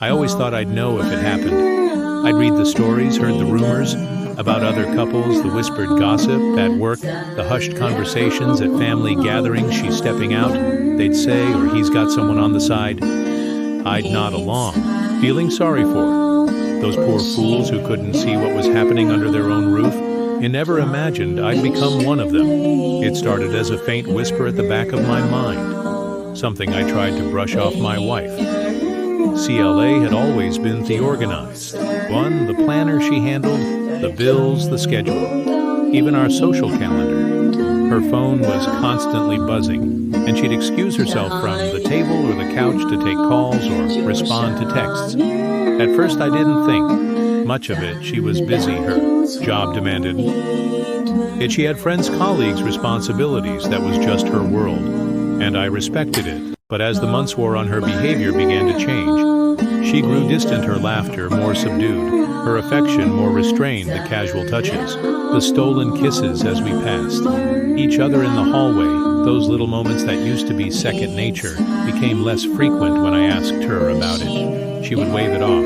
I always thought I'd know if it happened. I'd read the stories, heard the rumors about other couples, the whispered gossip at work, the hushed conversations at family gatherings. She's stepping out, they'd say, or he's got someone on the side. I'd nod along, feeling sorry for those poor fools who couldn't see what was happening under their own roof. And never imagined I'd become one of them. It started as a faint whisper at the back of my mind, something I tried to brush off my wife. CLA had always been the organized one, the planner. She handled the bills, the schedule, even our social calendar. Her phone was constantly buzzing, and she'd excuse herself from the table or the couch to take calls or respond to texts. At first I didn't think much of it. She was busy, her job demanded. Yet she had friends, colleagues, responsibilities. That was just her world, and I respected it. But as the months wore on, her behavior began to change. She grew distant, her laughter more subdued, her affection more restrained, the casual touches, the stolen kisses as we passed each other in the hallway. Those little moments that used to be second nature became less frequent. When I asked her about it, she would wave it off.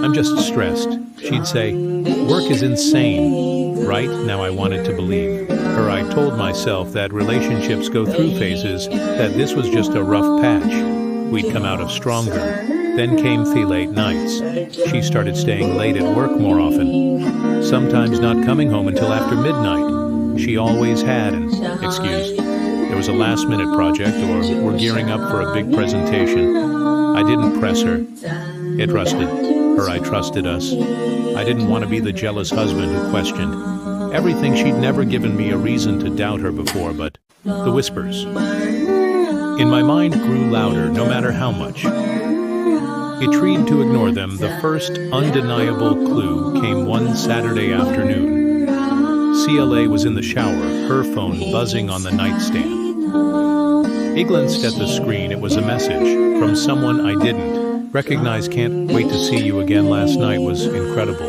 I'm just stressed, she'd say. Work is insane. Right now I wanted to believe her. I told myself that relationships go through phases, that this was just a rough patch. We'd come out of stronger. Then came the late nights. She started staying late at work more often, sometimes not coming home until after midnight. She always had an excuse. There was a last-minute project, or we're gearing up for a big presentation. I didn't press her. It trusted her. I trusted us. I didn't want to be the jealous husband who questioned everything. She'd never given me a reason to doubt her before, but the whispers in my mind grew louder, no matter how much it tried to ignore them. The first undeniable clue came one Saturday afternoon. CLA was in the shower, her phone buzzing on the nightstand. I glanced at the screen. It was a message from someone I didn't recognize. Can't wait to see you again. Last night was incredible.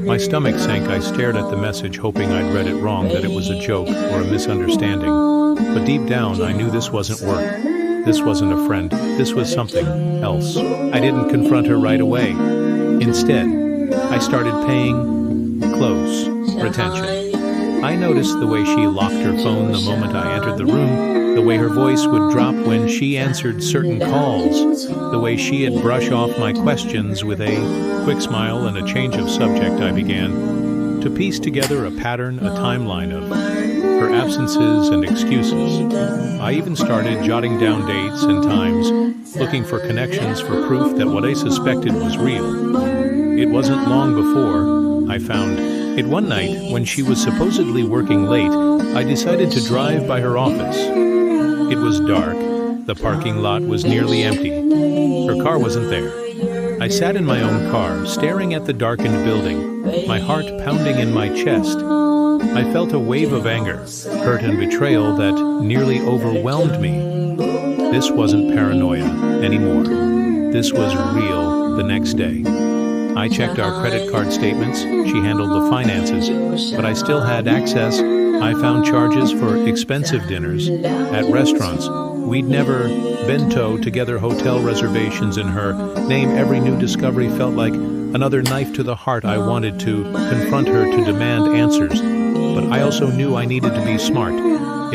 My stomach sank. I stared at the message, hoping I'd read it wrong, that it was a joke or a misunderstanding. But deep down, I knew this wasn't work. This wasn't a friend. This was something else. I didn't confront her right away. Instead, I started paying close attention. I noticed the way she locked her phone the moment I entered the room, the way her voice would drop when she answered certain calls, the way she'd brush off my questions with a quick smile and a change of subject. I began to piece together a pattern, a timeline of her absences and excuses. I even started jotting down dates and times, looking for connections, for proof that what I suspected was real. It wasn't long before I found it. One night, when she was supposedly working late, I decided to drive by her office. It was dark. The parking lot was nearly empty. Her car wasn't there. I sat in my own car, staring at the darkened building, my heart pounding in my chest. I felt a wave of anger, hurt, and betrayal that nearly overwhelmed me. This wasn't paranoia anymore. This was real. The next day, I checked our credit card statements. She handled the finances, but I still had access. I found charges for expensive dinners at restaurants we'd never been to, together hotel reservations in her name. Every new discovery felt like another knife to the heart. I wanted to confront her, to demand answers, but I also knew I needed to be smart.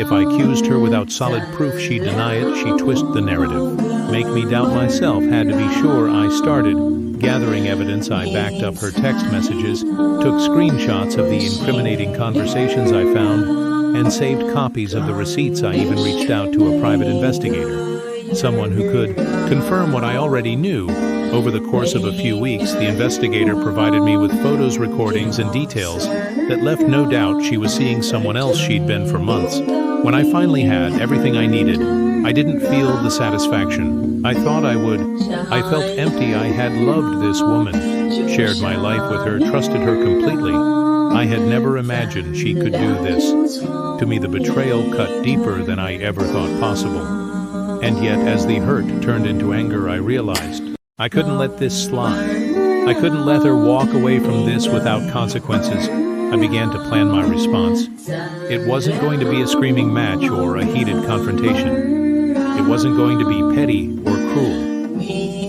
If I accused her without solid proof, she'd deny it. She'd twist the narrative, make me doubt myself. Had to be sure. I started gathering evidence. I backed up her text messages, took screenshots of the incriminating conversations I found, and saved copies of the receipts. I even reached out to a private investigator, someone who could confirm what I already knew. Over the course of a few weeks, the investigator provided me with photos, recordings, and details that left no doubt she was seeing someone else. She'd been for months. When I finally had everything I needed, I didn't feel the satisfaction I thought I would. I felt empty. I had loved this woman, shared my life with her, trusted her completely. I had never imagined she could do this. To me, the betrayal cut deeper than I ever thought possible. And yet, as the hurt turned into anger, I realized I couldn't let this slide. I couldn't let her walk away from this without consequences. I began to plan my response. It wasn't going to be a screaming match or a heated confrontation. It wasn't going to be petty or cruel.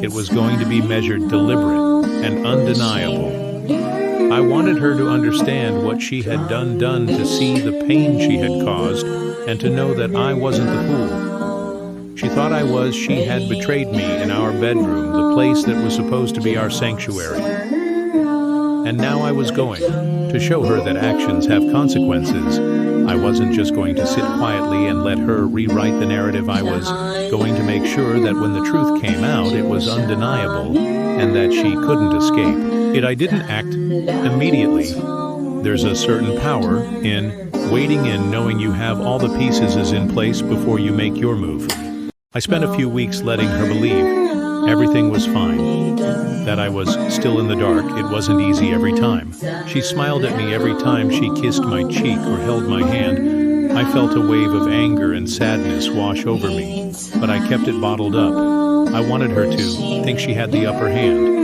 It was going to be measured, deliberate, and undeniable. I wanted her to understand what she had done to see the pain she had caused, and to know that I wasn't the fool. She thought I was. She had betrayed me in our bedroom, the place that was supposed to be our sanctuary. And now I was going to show her that actions have consequences. I wasn't just going to sit quietly and let her rewrite the narrative. I was going to make sure that when the truth came out, it was undeniable and that she couldn't escape. I didn't act immediately. There's a certain power in waiting in, knowing you have all the pieces in place before you make your move. I spent a few weeks letting her believe everything was fine, that I was still in the dark. It wasn't easy every time. She smiled at me every time she kissed my cheek or held my hand. I felt a wave of anger and sadness wash over me, but I kept it bottled up. I wanted her to think she had the upper hand.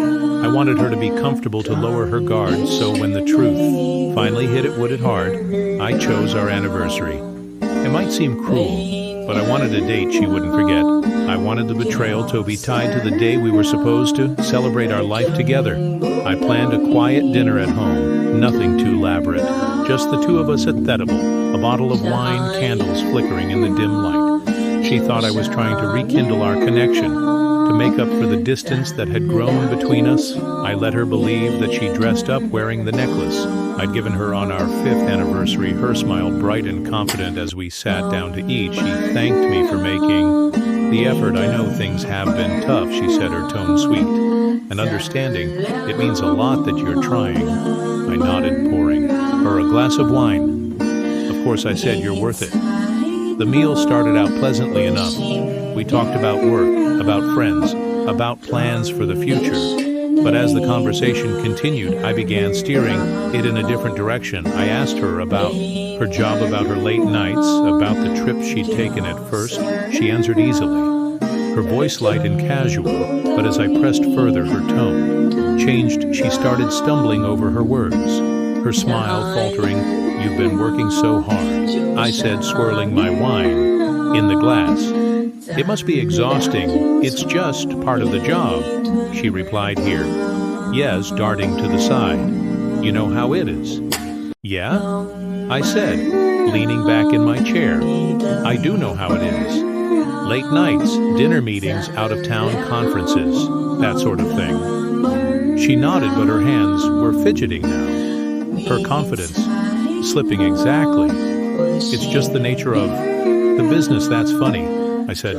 I wanted her to be comfortable, to lower her guard, so when the truth finally hit it hard, I chose our anniversary. It might seem cruel, but I wanted a date she wouldn't forget. I wanted the betrayal to be tied to the day we were supposed to celebrate our life together. I planned a quiet dinner at home, nothing too elaborate, just the two of us at Betrayal, a bottle of wine, candles flickering in the dim light. She thought I was trying to rekindle our connection, to make up for the distance that had grown between us. I let her believe that she dressed up wearing the necklace I'd given her on our 5th anniversary. Her smile bright and confident as we sat down to eat. She thanked me for making the effort. I know things have been tough, she said, her tone sweet and understanding. It means a lot that you're trying. I nodded, pouring her a glass of wine. Of course, I said, you're worth it. The meal started out pleasantly enough. We talked about work, about friends, about plans for the future. But as the conversation continued, I began steering it in a different direction. I asked her about her job, about her late nights, about the trip she'd taken at first. She answered easily, her voice light and casual, but as I pressed further, her tone changed. She started stumbling over her words, her smile faltering. You've been working so hard, I said, swirling my wine in the glass. It must be exhausting. It's just part of the job, she replied here. Yes, darting to the side. You know how it is. Yeah? I said, leaning back in my chair. I do know how it is. Late nights, dinner meetings, out-of-town conferences, that sort of thing. She nodded, but her hands were fidgeting now, her confidence slipping. Exactly. It's just the nature of the business. That's funny, I said,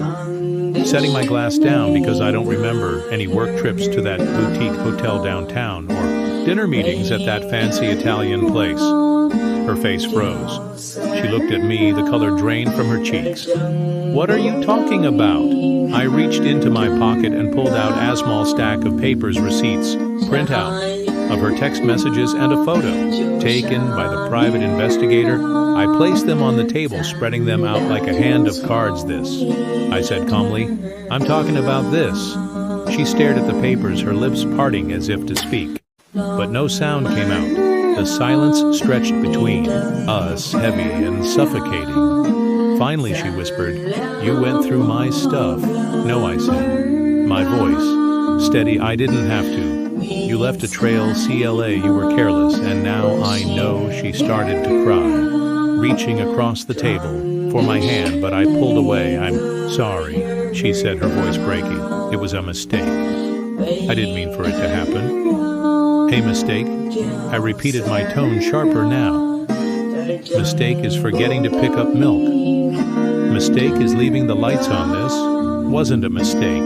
setting my glass down because I don't remember any work trips to that boutique hotel downtown or dinner meetings at that fancy Italian place. Her face froze. She looked at me, the color drained from her cheeks. What are you talking about? I reached into my pocket and pulled out a small stack of papers, receipts, printout of her text messages, and a photo taken by the private investigator. I placed them on the table, spreading them out like a hand of cards. This, I said calmly, I'm talking about this. She stared at the papers, her lips parting as if to speak, but no sound came out. The silence stretched between us, heavy and suffocating. Finally, she whispered, you went through my stuff. No, I said, my voice steady. I didn't have to. You left a trail, CLA, you were careless, and now I know. She started to cry, reaching across the table for my hand, but I pulled away. I'm sorry, she said, her voice breaking. It was a mistake. I didn't mean for it to happen. A mistake? I repeated, my tone sharper now. Mistake is forgetting to pick up milk. Mistake is leaving the lights on. This wasn't a mistake,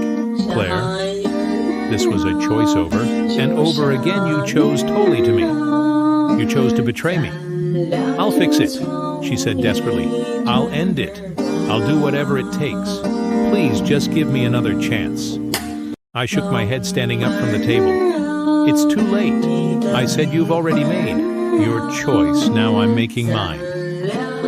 Claire. This was a choice over and over again. You chose totally to me. You chose to betray me. I'll fix it, she said desperately. I'll end it. I'll do whatever it takes. Please just give me another chance. I shook my head, standing up from the table. It's too late. I said, you've already made your choice. Now I'm making mine.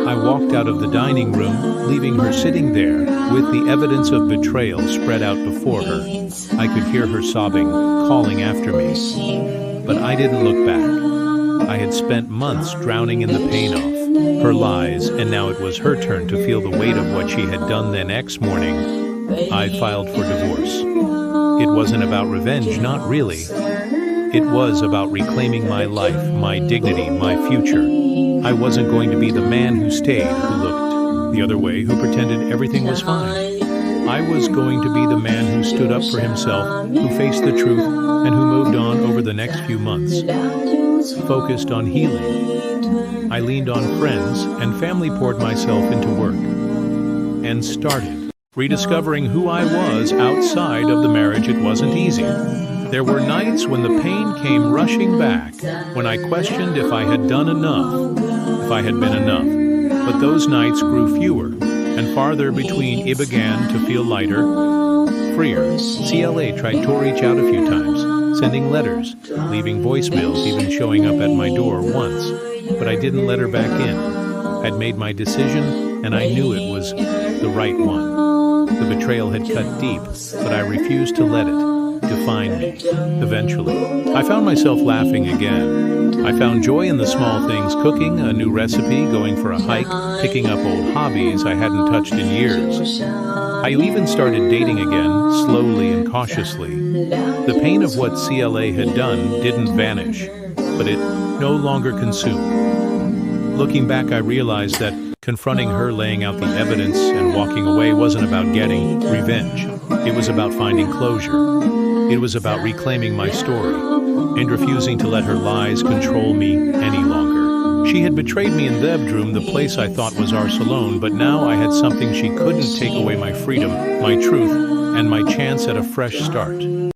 I walked out of the dining room, leaving her sitting there with the evidence of betrayal spread out before her. I could hear her sobbing, calling after me. But I didn't look back. I had spent months drowning in the pain of her lies, and now it was her turn to feel the weight of what she had done. Then next morning, I filed for divorce. It wasn't about revenge, not really. It was about reclaiming my life, my dignity, my future. I wasn't going to be the man who stayed, who looked the other way, who pretended everything was fine. I was going to be the man who stood up for himself, who faced the truth, and who moved on over the next few months. Focused on healing. I leaned on friends, and family poured myself into work. And started rediscovering who I was outside of the marriage. It wasn't easy. There were nights when the pain came rushing back, when I questioned if I had done enough, if I had been enough. But those nights grew fewer and farther between. It began to feel lighter, freer. CLA tried to reach out a few times, sending letters, leaving voicemails, even showing up at my door once. But I didn't let her back in. I'd made my decision, and I knew it was the right one. The betrayal had cut deep, but I refused to let it define me. Eventually, I found myself laughing again. I found joy in the small things: cooking a new recipe, going for a hike, picking up old hobbies I hadn't touched in years. I even started dating again, slowly and cautiously. The pain of what CLA had done didn't vanish, but it no longer consumed. Looking back, I realized that confronting her, laying out the evidence, and walking away wasn't about getting revenge. It was about finding closure. It was about reclaiming my story and refusing to let her lies control me any longer. She had betrayed me in the bedroom, the place I thought was our salon, but now I had something she couldn't take away: my freedom, my truth, and my chance at a fresh start.